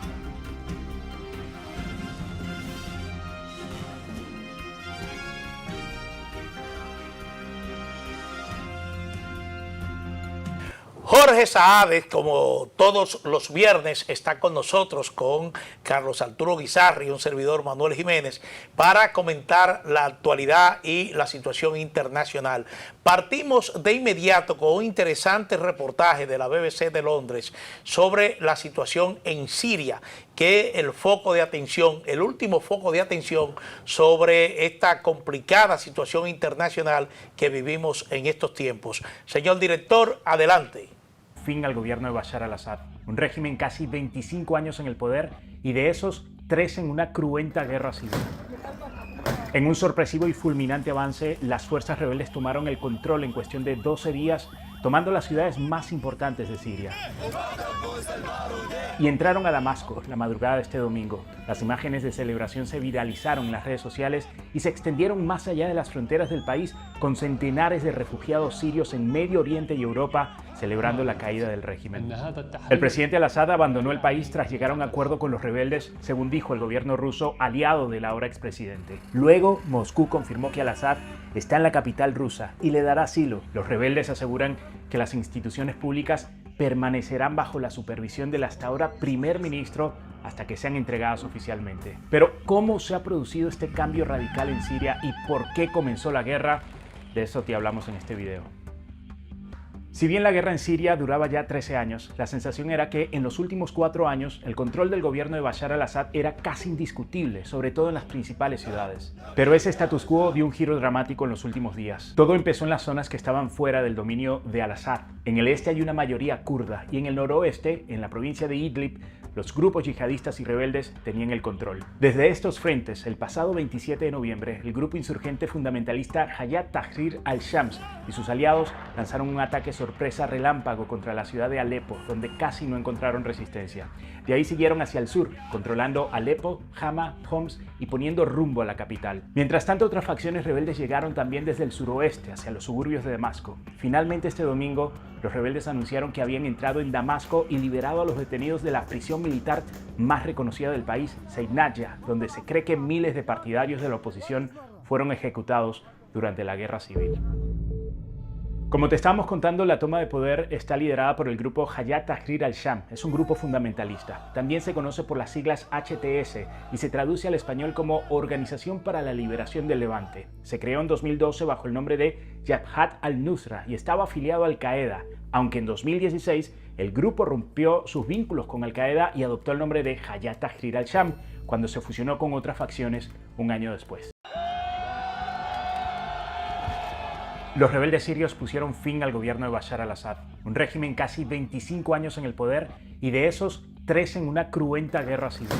A: Jorge Saades, como todos los viernes, está con nosotros, con Carlos Arturo Guizarri y un servidor, Manuel Jiménez, para comentar la actualidad y la situación internacional. Partimos de inmediato con un interesante reportaje de la BBC de Londres sobre la situación en Siria, que es el foco de atención, el último foco de atención sobre esta complicada situación internacional que vivimos en estos tiempos. Señor director, adelante.
R: Fin al gobierno de Bashar al-Assad, un régimen casi 25 años en el poder y de esos 3 en una cruenta guerra civil. En un sorpresivo y fulminante avance, las fuerzas rebeldes tomaron el control en cuestión de 12 días, tomando las ciudades más importantes de Siria. Y entraron a Damasco la madrugada de este domingo. Las imágenes de celebración se viralizaron en las redes sociales y se extendieron más allá de las fronteras del país, con centenares de refugiados sirios en Medio Oriente y Europa celebrando la caída del régimen. El presidente al-Assad abandonó el país tras llegar a un acuerdo con los rebeldes, según dijo el gobierno ruso, aliado del ahora expresidente. Luego, Moscú confirmó que al-Assad está en la capital rusa y le dará asilo. Los rebeldes aseguran que las instituciones públicas permanecerán bajo la supervisión del hasta ahora primer ministro hasta que sean entregadas oficialmente. Pero, ¿cómo se ha producido este cambio radical en Siria y por qué comenzó la guerra? De eso te hablamos en este video. Si bien la guerra en Siria duraba ya 13 años, la sensación era que en los últimos 4 años el control del gobierno de Bashar al-Assad era casi indiscutible, sobre todo en las principales ciudades. Pero ese status quo dio un giro dramático en los últimos días. Todo empezó en las zonas que estaban fuera del dominio de al-Assad. En el este hay una mayoría kurda y en el noroeste, en la provincia de Idlib, los grupos yihadistas y rebeldes tenían el control. Desde estos frentes, el pasado 27 de noviembre, el grupo insurgente fundamentalista Hayat Tahrir al-Shams y sus aliados lanzaron un ataque sorpresa relámpago contra la ciudad de Alepo, donde casi no encontraron resistencia. De ahí siguieron hacia el sur, controlando Alepo, Hama, Homs y poniendo rumbo a la capital. Mientras tanto, otras facciones rebeldes llegaron también desde el suroeste, hacia los suburbios de Damasco. Finalmente, este domingo, los rebeldes anunciaron que habían entrado en Damasco y liberado a los detenidos de la prisión militar más reconocida del país, Seynadia, donde se cree que miles de partidarios de la oposición fueron ejecutados durante la guerra civil. Como te estábamos contando, la toma de poder está liderada por el grupo Hayat Tahrir al-Sham. Es un grupo fundamentalista. También se conoce por las siglas HTS y se traduce al español como Organización para la Liberación del Levante. Se creó en 2012 bajo el nombre de Jabhat al-Nusra y estaba afiliado a Al-Qaeda, aunque en 2016 el grupo rompió sus vínculos con Al-Qaeda y adoptó el nombre de Hayat Tahrir al-Sham cuando se fusionó con otras facciones un año después. Los rebeldes sirios pusieron fin al gobierno de Bashar al-Assad, un régimen casi 25 años en el poder y de esos 3 en una cruenta guerra civil.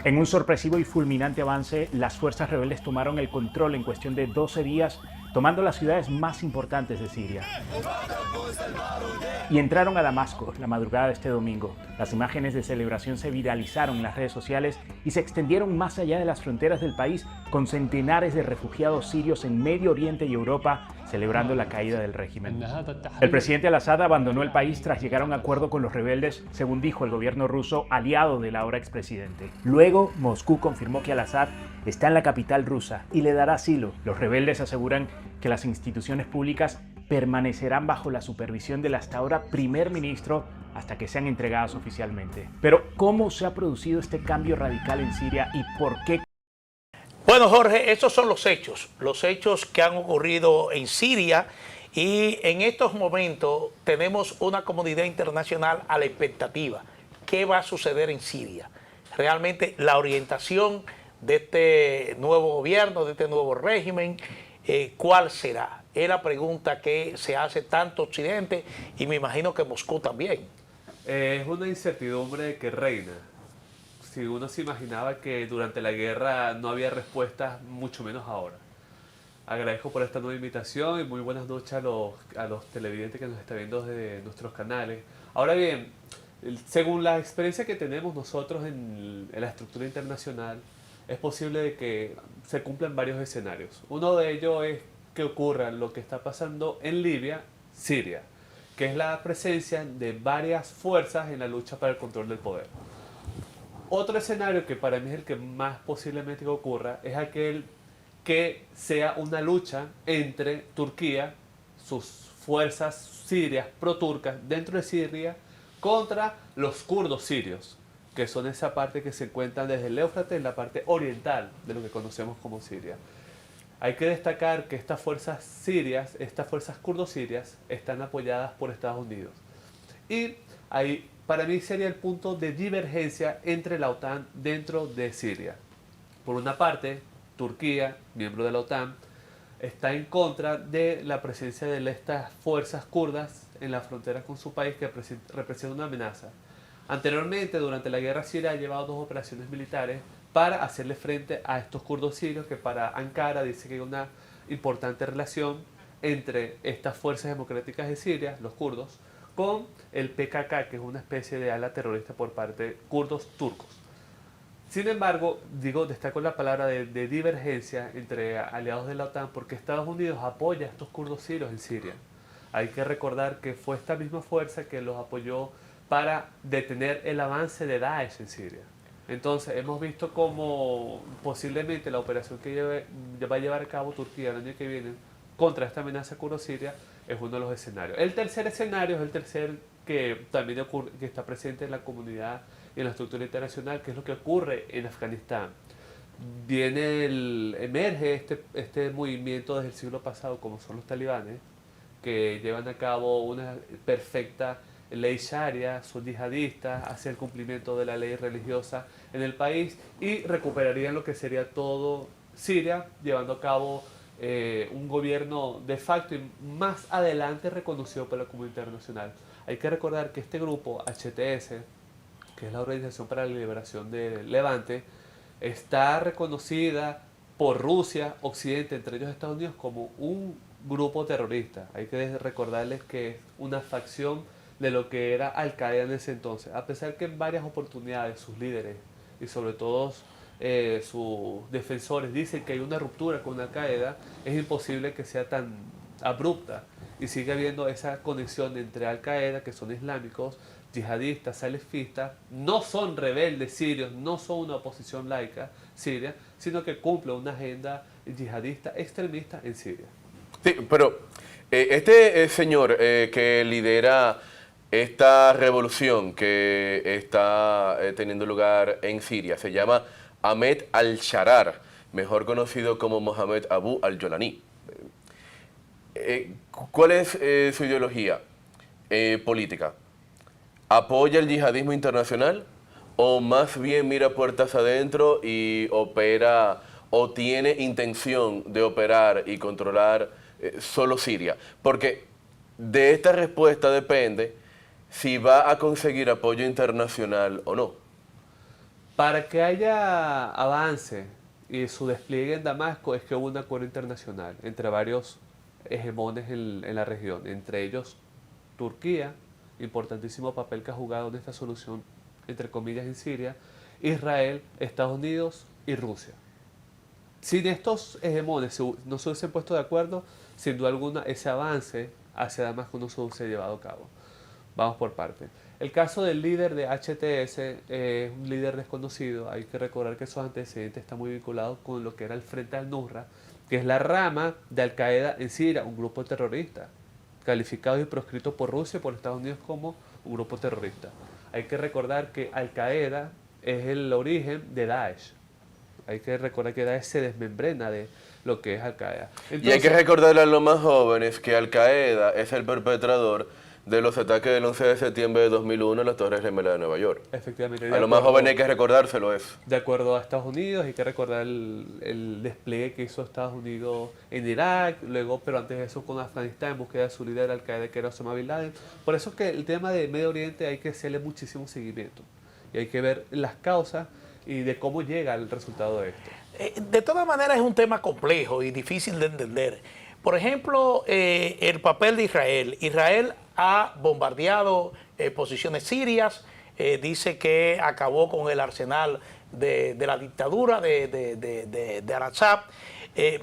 R: En un sorpresivo y fulminante avance, las fuerzas rebeldes tomaron el control en cuestión de 12 días, tomando las ciudades más importantes de Siria. Y entraron a Damasco la madrugada de este domingo. Las imágenes de celebración se viralizaron en las redes sociales y se extendieron más allá de las fronteras del país, con centenares de refugiados sirios en Medio Oriente y Europa celebrando la caída del régimen. El presidente al-Assad abandonó el país tras llegar a un acuerdo con los rebeldes, según dijo el gobierno ruso, aliado del ahora expresidente. Luego, Moscú confirmó que al-Assad está en la capital rusa y le dará asilo. Los rebeldes aseguran que las instituciones públicas permanecerán bajo la supervisión del hasta ahora primer ministro hasta que sean entregadas oficialmente. Pero, ¿cómo se ha producido este cambio radical en Siria y por qué?
A: Bueno, Jorge, esos son los hechos que han ocurrido en Siria, y en estos momentos tenemos una comunidad internacional a la expectativa. ¿Qué va a suceder en Siria? Realmente la orientación de este nuevo gobierno, de este nuevo régimen, ¿cuál será? Es la pregunta que se hace tanto Occidente y me imagino que Moscú también.
S: Es una incertidumbre que reina. Si uno se imaginaba que durante la guerra no había respuestas, mucho menos ahora. Agradezco por esta nueva invitación y muy buenas noches a los televidentes que nos están viendo desde nuestros canales. Ahora bien, según la experiencia que tenemos nosotros en la estructura internacional, es posible de que se cumplan varios escenarios. Uno de ellos es que ocurra lo que está pasando en Libia, Siria, que es la presencia de varias fuerzas en la lucha para el control del poder. Otro escenario que para mí es el que más posiblemente ocurra es aquel que sea una lucha entre Turquía, sus fuerzas sirias pro-turcas dentro de Siria, contra los kurdos sirios, que son esa parte que se encuentra desde el Éufrates en la parte oriental de lo que conocemos como Siria. Hay que destacar que estas fuerzas sirias, estas fuerzas kurdos sirias, están apoyadas por Estados Unidos. Y ahí, para mí sería el punto de divergencia entre la OTAN dentro de Siria. Por una parte, Turquía, miembro de la OTAN, está en contra de la presencia de estas fuerzas kurdas en la frontera con su país, que representa una amenaza. Anteriormente, durante la guerra siria, ha llevado 2 operaciones militares para hacerle frente a estos kurdos sirios, que para Ankara dice que hay una importante relación entre estas fuerzas democráticas de Siria, los kurdos, con el PKK, que es una especie de ala terrorista por parte de kurdos turcos. Sin embargo, destaco la palabra de divergencia entre aliados de la OTAN, porque Estados Unidos apoya a estos kurdos sirios en Siria. Hay que recordar que fue esta misma fuerza que los apoyó para detener el avance de Daesh en Siria. Entonces, hemos visto cómo posiblemente la operación que va a llevar a cabo Turquía el año que viene contra esta amenaza kurdo-siria es uno de los escenarios. El tercer escenario es el tercer que también ocurre, que está presente en la comunidad y en la estructura internacional, que es lo que ocurre en Afganistán. Emerge este movimiento desde el siglo pasado, como son los talibanes, que llevan a cabo una perfecta ley sharia, son yihadistas, hacia el cumplimiento de la ley religiosa en el país y recuperarían lo que sería todo Siria, llevando a cabo un gobierno de facto y más adelante reconocido por la comunidad internacional. Hay que recordar que este grupo, HTS, que es la Organización para la Liberación del Levante, está reconocida por Rusia, Occidente, entre ellos Estados Unidos, como un grupo terrorista. Hay que recordarles que es una facción de lo que era Al-Qaeda en ese entonces, a pesar que en varias oportunidades sus líderes y sobre todo sus defensores dicen que hay una ruptura con Al-Qaeda, es imposible que sea tan abrupta y sigue habiendo esa conexión entre Al-Qaeda, que son islámicos, yihadistas, salafistas, no son rebeldes sirios, no son una oposición laica siria, sino que cumplen una agenda yihadista extremista en Siria.
B: Sí, pero este señor que lidera esta revolución que está teniendo lugar en Siria se llama Ahmed al-Sharar, mejor conocido como Mohamed Abu al-Jolani. ¿Cuál es su ideología política? ¿Apoya el yihadismo internacional o más bien mira puertas adentro y opera o tiene intención de operar y controlar solo Siria? Porque de esta respuesta depende si va a conseguir apoyo internacional o no.
S: Para que haya avance y su despliegue en Damasco es que hubo un acuerdo internacional entre varios hegemones en la región, entre ellos Turquía, importantísimo papel que ha jugado en esta solución, entre comillas, en Siria, Israel, Estados Unidos y Rusia. Sin estos hegemones no se hubiesen puesto de acuerdo, sin duda alguna ese avance hacia Damasco no se hubiese llevado a cabo. Vamos por parte. El caso del líder de HTS es un líder desconocido. Hay que recordar que esos antecedentes están muy vinculados con lo que era el Frente al-Nusra, que es la rama de Al-Qaeda en Siria, un grupo terrorista, calificado y proscrito por Rusia y por Estados Unidos como un grupo terrorista. Hay que recordar que Al-Qaeda es el origen de Daesh. Hay que recordar que Daesh se desmembrena de lo que es Al-Qaeda.
B: Y hay que recordarle a los más jóvenes que Al-Qaeda es el perpetrador de los ataques del 11 de septiembre de 2001 en las Torres Gemelas de Nueva York.
S: Efectivamente.
B: A los más jóvenes hay que recordárselo eso.
S: De acuerdo a Estados Unidos, hay que recordar el despliegue que hizo Estados Unidos en Irak, luego, pero antes de eso con Afganistán, en búsqueda de su líder Al-Qaeda, que era Osama Bin Laden. Por eso es que el tema de Medio Oriente hay que hacerle muchísimo seguimiento. Y hay que ver las causas y de cómo llega el resultado de esto.
A: De todas maneras es un tema complejo y difícil de entender. Por ejemplo, el papel de Israel. Israel ha bombardeado posiciones sirias, dice que acabó con el arsenal de la dictadura de Al-Assad,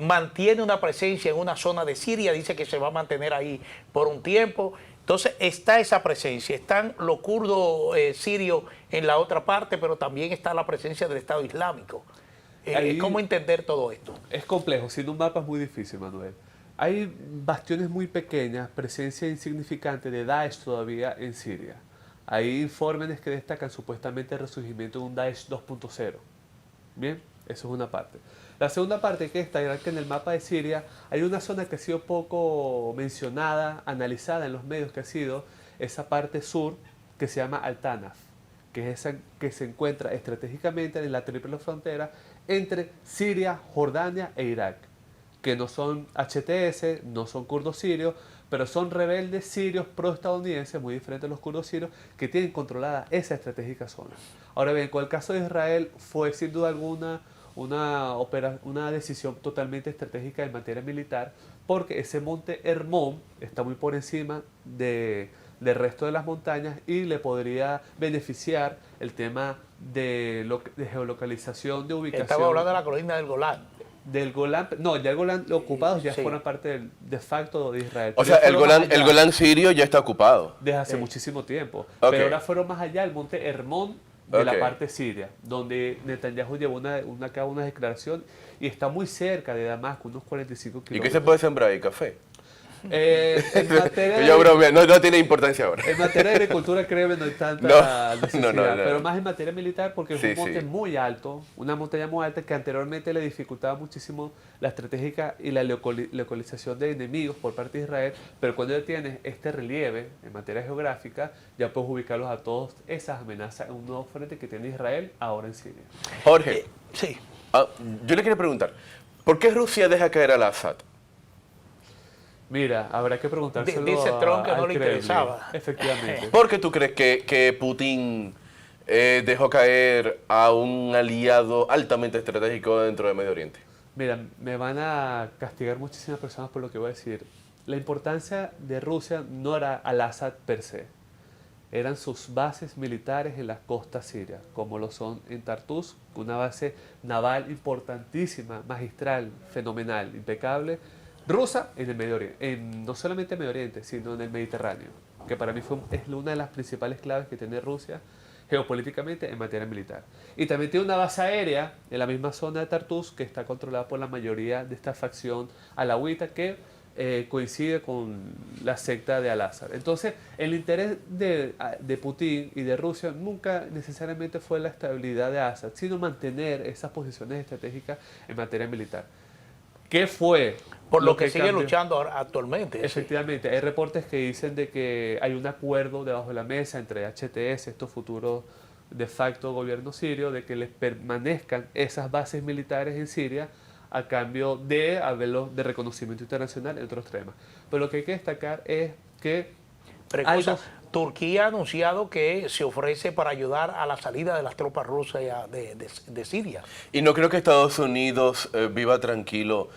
A: mantiene una presencia en una zona de Siria, dice que se va a mantener ahí por un tiempo. Entonces está esa presencia, están los kurdos sirios en la otra parte, pero también está la presencia del Estado Islámico. ¿Cómo entender todo esto?
S: Es complejo, siendo un mapa es muy difícil, Manuel. Hay bastiones muy pequeñas, presencia insignificante de Daesh todavía en Siria. Hay informes que destacan supuestamente el resurgimiento de un Daesh 2.0. Bien, eso es una parte. La segunda parte que destacar que en el mapa de Siria hay una zona que ha sido poco mencionada, analizada en los medios, que ha sido esa parte sur que se llama Al-Tanaf, que es esa que se encuentra estratégicamente en la triple frontera entre Siria, Jordania e Irak, que no son HTS, no son kurdos sirios, pero son rebeldes sirios pro-estadounidenses, muy diferentes a los kurdos sirios, que tienen controlada esa estratégica zona. Ahora bien, con el caso de Israel fue sin duda alguna una decisión totalmente estratégica en materia militar, porque ese monte Hermón está muy por encima del resto de las montañas y le podría beneficiar el tema de geolocalización, de ubicación.
A: Estaba hablando de la colina del Golán.
S: Del Golán, no, ya el Golán ocupados ya forman parte de facto de Israel.
B: O sea, el Golán sirio ya está ocupado.
S: Desde hace muchísimo tiempo.
B: Okay.
S: Pero ahora fueron más allá, el monte Hermón de la parte siria, donde Netanyahu llevó a cabo una declaración y está muy cerca de Damasco, unos 45 kilómetros.
B: ¿Y qué se puede sembrar ahí? ¿Café?
S: Yo
B: bromeo, no tiene importancia ahora.
S: En materia de agricultura, créeme, no hay tanta necesidad,
B: no.
S: pero más en materia militar, porque es un monte muy alto, una montaña muy alta que anteriormente le dificultaba muchísimo la estratégica y la localización de enemigos por parte de Israel, pero cuando ya tienes este relieve en materia geográfica, ya puedes ubicarlos a todas esas amenazas en un nuevo frente que tiene Israel ahora en Siria.
B: Jorge,
A: sí.
B: Yo le quería preguntar, ¿por qué Rusia deja caer al Assad?
S: Mira, habrá que preguntárselo
A: Dice Trump que no le interesaba.
S: Efectivamente.
B: ¿Por qué tú crees que Putin dejó caer a un aliado altamente estratégico dentro de Medio Oriente?
S: Mira, me van a castigar muchísimas personas por lo que voy a decir. La importancia de Rusia no era al-Assad per se. Eran sus bases militares en las costas sirias, como lo son en Tartus, una base naval importantísima, magistral, fenomenal, impecable, rusa en el Medio Oriente, no solamente en el Medio Oriente, sino en el Mediterráneo, que para mí es una de las principales claves que tiene Rusia geopolíticamente en materia militar. Y también tiene una base aérea en la misma zona de Tartus que está controlada por la mayoría de esta facción alawita que coincide con la secta de Al-Azhar. Entonces, el interés de Putin y de Rusia nunca necesariamente fue la estabilidad de Assad, sino mantener esas posiciones estratégicas en materia militar. ¿Qué fue?
A: Por lo que sigue
S: cambió?
A: luchando
S: actualmente. Efectivamente, hay reportes que dicen de que hay un acuerdo debajo de la mesa entre HTS, estos futuros de facto gobierno sirio, de que les permanezcan esas bases militares en Siria a cambio de de reconocimiento internacional en otros temas. Pero lo que hay que destacar es que
A: Turquía ha anunciado que se ofrece para ayudar a la salida de las tropas rusas de Siria.
B: Y no creo que Estados Unidos viva tranquilo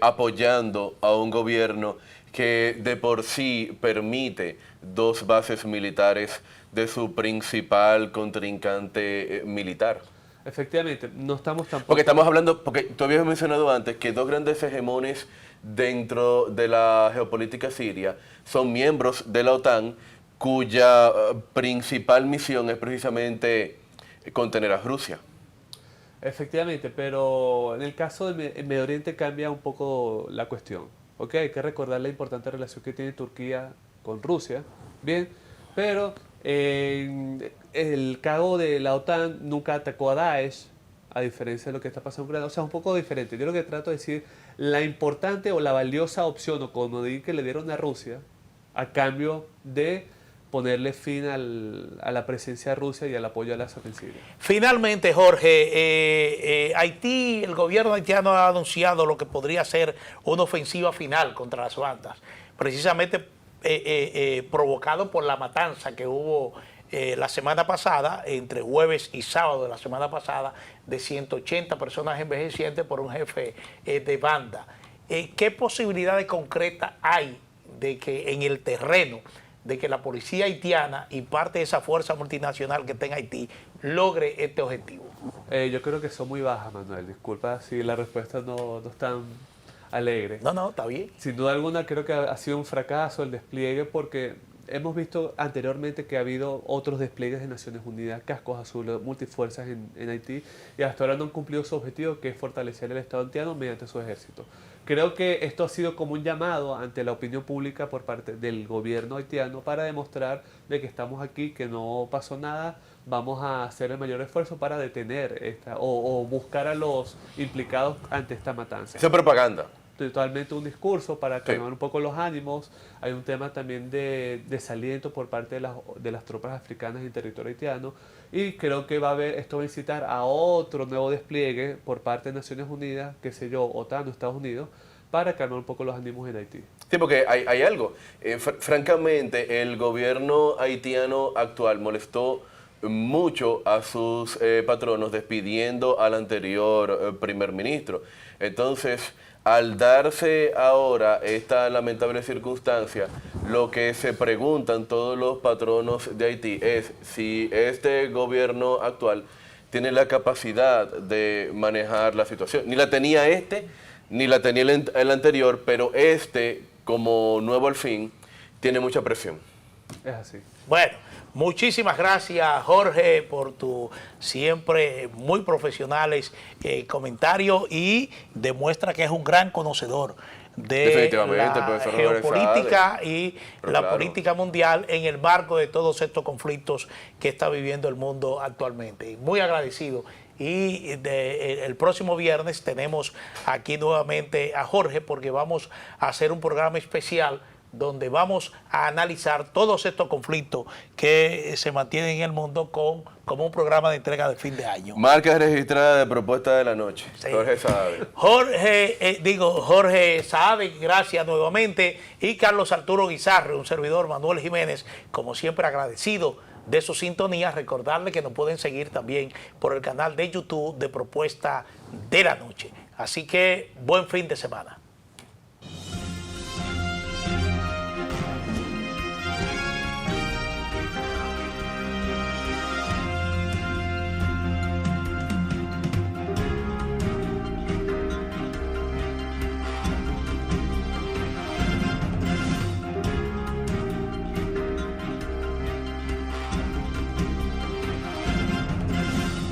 B: apoyando a un gobierno que de por sí permite 2 bases militares de su principal contrincante militar.
S: Efectivamente, no estamos tampoco...
B: Porque estamos hablando, porque tú habías mencionado antes que 2 grandes hegemones dentro de la geopolítica siria son miembros de la OTAN, cuya principal misión es precisamente contener a Rusia.
S: Efectivamente, pero en el caso del Medio Oriente cambia un poco la cuestión. ¿Okay? Hay que recordar la importante relación que tiene Turquía con Rusia, bien, pero el cargo de la OTAN nunca atacó a Daesh, a diferencia de lo que está pasando en Ucrania. O sea, es un poco diferente. Yo lo que trato de decir, la importante o la valiosa opción o comodín que le dieron a Rusia a cambio de ponerle fin a la presencia de Rusia y al apoyo a la Assad en Siria.
A: Finalmente, Jorge, Haití, el gobierno haitiano ha anunciado lo que podría ser una ofensiva final contra las bandas, precisamente provocado por la matanza que hubo la semana pasada, entre jueves y sábado de la semana pasada, de 180 personas envejecientes por un jefe de banda. ¿Qué posibilidades concretas hay de que en el terreno, de que la policía haitiana y parte de esa fuerza multinacional que está en Haití logre este objetivo?
S: Yo creo que son muy bajas, Manuel. Disculpa si la respuesta no es tan alegre.
A: No, está bien.
S: Sin duda alguna creo que ha sido un fracaso el despliegue porque hemos visto anteriormente que ha habido otros despliegues de Naciones Unidas, cascos azules, multifuerzas en Haití, y hasta ahora no han cumplido su objetivo, que es fortalecer el Estado haitiano mediante su ejército. Creo que esto ha sido como un llamado ante la opinión pública por parte del gobierno haitiano para demostrar de que estamos aquí, que no pasó nada, vamos a hacer el mayor esfuerzo para detener o buscar a los implicados ante esta matanza.
B: Esa es propaganda.
S: Totalmente un discurso para calmar un poco los ánimos. Hay un tema también de desaliento por parte de las tropas africanas en territorio haitiano, y creo que esto va a incitar a otro nuevo despliegue por parte de Naciones Unidas, qué sé yo, OTAN o Estados Unidos, para calmar un poco los ánimos en Haití.
B: Sí, porque hay algo. Francamente, el gobierno haitiano actual molestó mucho a sus patronos despidiendo al anterior primer ministro. Entonces, al darse ahora esta lamentable circunstancia, lo que se preguntan todos los patronos de Haití es si este gobierno actual tiene la capacidad de manejar la situación. Ni la tenía ni la tenía el anterior, pero como nuevo al fin, tiene mucha presión.
S: Es así.
A: Bueno, muchísimas gracias, Jorge, por tu siempre muy profesionales comentarios, y demuestra que es un gran conocedor de la geopolítica y la política mundial en el marco de todos estos conflictos que está viviendo el mundo actualmente. Muy agradecido. Y el próximo viernes tenemos aquí nuevamente a Jorge, porque vamos a hacer un programa especial donde vamos a analizar todos estos conflictos que se mantienen en el mundo como un programa de entrega de fin de año.
B: Marca registrada de propuesta de la noche. Sí. Jorge Saade.
A: Jorge Saade, gracias nuevamente. Y Carlos Arturo Guizarre, un servidor, Manuel Jiménez, como siempre agradecido de su sintonía. Recordarle que nos pueden seguir también por el canal de YouTube de Propuesta de la Noche. Así que buen fin de semana.